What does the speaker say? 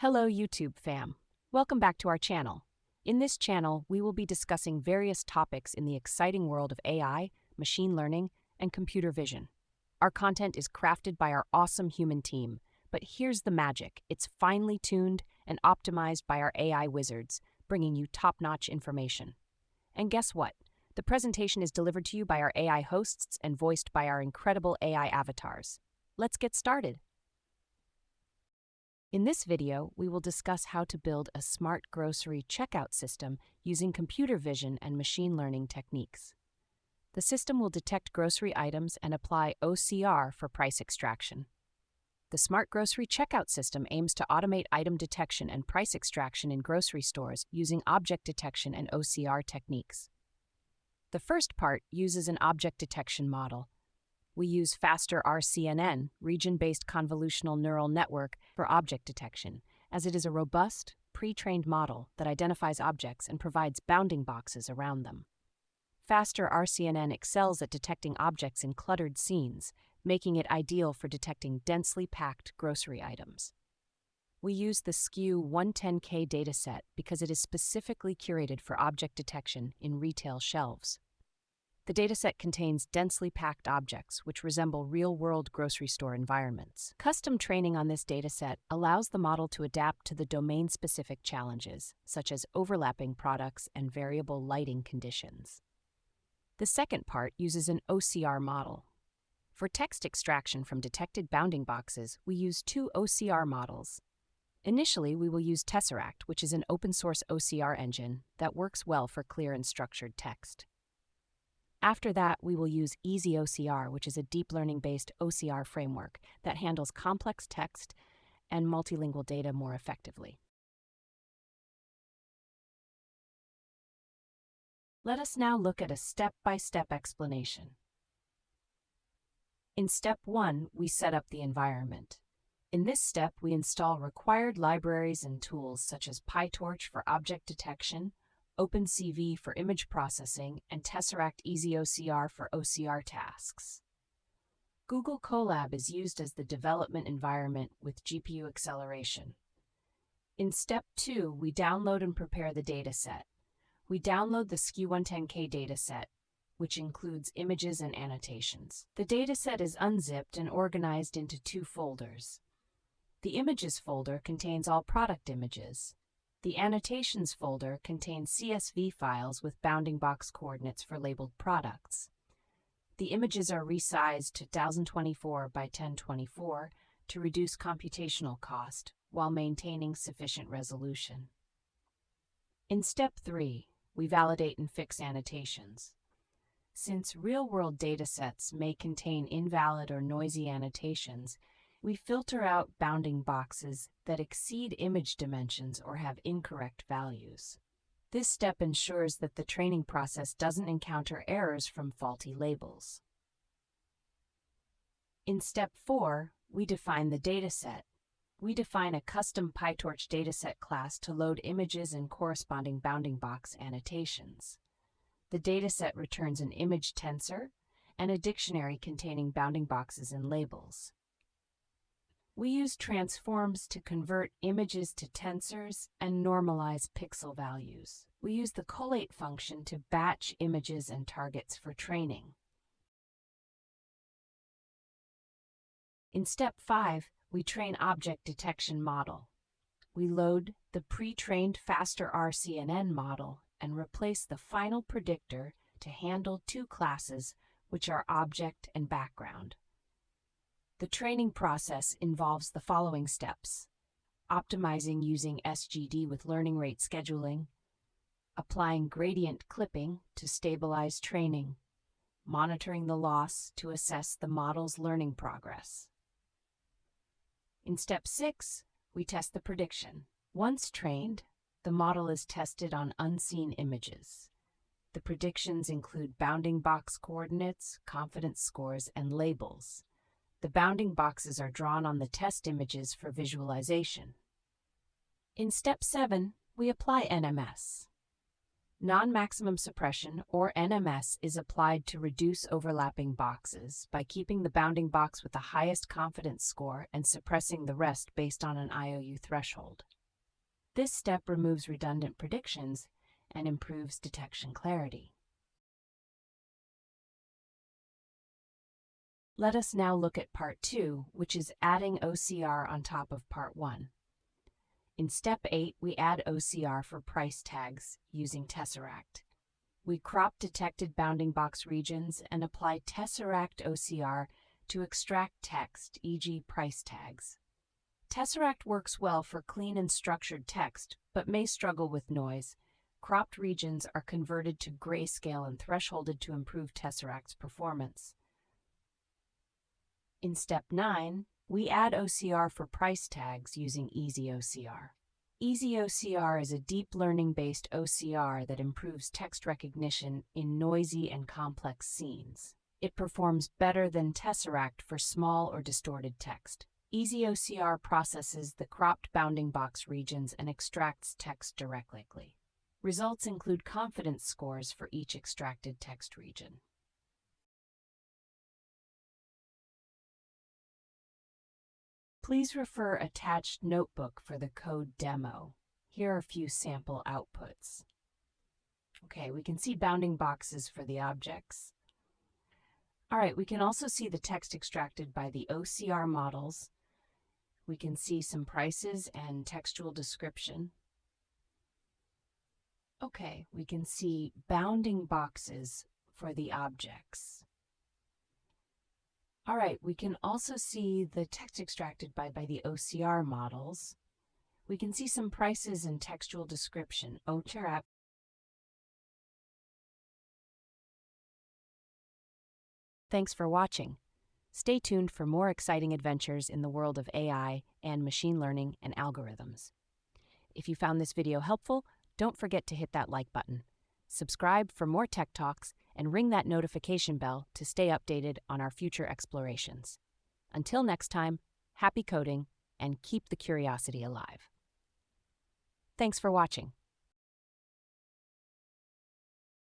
Hello YouTube fam. Welcome back to our channel. In this channel, we will be discussing various topics in the exciting world of AI, machine learning, and computer vision. Our content is crafted by our awesome human team, but here's the magic. It's finely tuned and optimized by our AI wizards, bringing you top-notch information. And guess what? The presentation is delivered to you by our AI hosts and voiced by our incredible AI avatars. Let's get started. In this video, we will discuss how to build a smart grocery checkout system using computer vision and machine learning techniques. The system will detect grocery items and apply OCR for price extraction. The smart grocery checkout system aims to automate item detection and price extraction in grocery stores using object detection and OCR techniques. The first part uses an object detection model. We use faster RCNN, region-based convolutional neural network, for object detection, as it is a robust, pre-trained model that identifies objects and provides bounding boxes around them. Faster RCNN excels at detecting objects in cluttered scenes, making it ideal for detecting densely packed grocery items. We use the SKU 110K dataset because it is specifically curated for object detection in retail shelves. The dataset contains densely packed objects which resemble real-world grocery store environments. Custom training on this dataset allows the model to adapt to the domain-specific challenges, such as overlapping products and variable lighting conditions. The second part uses an OCR model. For text extraction from detected bounding boxes, we use two OCR models. Initially, we will use Tesseract, which is an open-source OCR engine that works well for clear and structured text. After that, we will use EasyOCR, which is a deep learning-based OCR framework that handles complex text and multilingual data more effectively. Let us now look at a step-by-step explanation. In step 1, we set up the environment. In this step, we install required libraries and tools such as PyTorch for object detection, OpenCV for image processing, and Tesseract EasyOCR for OCR tasks. Google Colab is used as the development environment with GPU acceleration. In step 2, we download and prepare the dataset. We download the SKU 110K dataset, which includes images and annotations. The dataset is unzipped and organized into two folders. The Images folder contains all product images. The Annotations folder contains CSV files with bounding box coordinates for labeled products. The images are resized to 1024 by 1024 to reduce computational cost while maintaining sufficient resolution. In step 3, we validate and fix annotations. Since real-world datasets may contain invalid or noisy annotations, we filter out bounding boxes that exceed image dimensions or have incorrect values. This step ensures that the training process doesn't encounter errors from faulty labels. In step 4, we define the dataset. We define a custom PyTorch dataset class to load images and corresponding bounding box annotations. The dataset returns an image tensor and a dictionary containing bounding boxes and labels. We use transforms to convert images to tensors and normalize pixel values. We use the collate function to batch images and targets for training. In step 5, we train object detection model. We load the pre-trained faster RCNN model and replace the final predictor to handle two classes, which are object and background. The training process involves the following steps: optimizing using SGD with learning rate scheduling, applying gradient clipping to stabilize training, monitoring the loss to assess the model's learning progress. In step 6, we test the prediction. Once trained, the model is tested on unseen images. The predictions include bounding box coordinates, confidence scores, and labels. The bounding boxes are drawn on the test images for visualization. In step 7, we apply NMS. Non-maximum suppression, or NMS, is applied to reduce overlapping boxes by keeping the bounding box with the highest confidence score and suppressing the rest based on an IOU threshold. This step removes redundant predictions and improves detection clarity. Let us now look at Part 2, which is adding OCR on top of Part 1. In Step 8, we add OCR for price tags using Tesseract. We crop detected bounding box regions and apply Tesseract OCR to extract text, e.g. price tags. Tesseract works well for clean and structured text, but may struggle with noise. Cropped regions are converted to grayscale and thresholded to improve Tesseract's performance. In Step 9, we add OCR for price tags using EasyOCR. EasyOCR is a deep learning-based OCR that improves text recognition in noisy and complex scenes. It performs better than Tesseract for small or distorted text. EasyOCR processes the cropped bounding box regions and extracts text directly. Results include confidence scores for each extracted text region. Please refer attached notebook for the code demo. Here are a few sample outputs. Okay, we can see bounding boxes for the objects. All right, we can also see the text extracted by the OCR models. We can see some prices and textual description. Okay, we can see bounding boxes for the objects. All right, we can also see the text extracted by the OCR models. We can see some prices and textual description. Thanks for watching. Stay tuned for more exciting adventures in the world of AI and machine learning and algorithms. If you found this video helpful, don't forget to hit that like button. Subscribe for more tech talks and ring that notification bell to stay updated on our future explorations. Until next time, happy coding and keep the curiosity alive. Thanks for watching.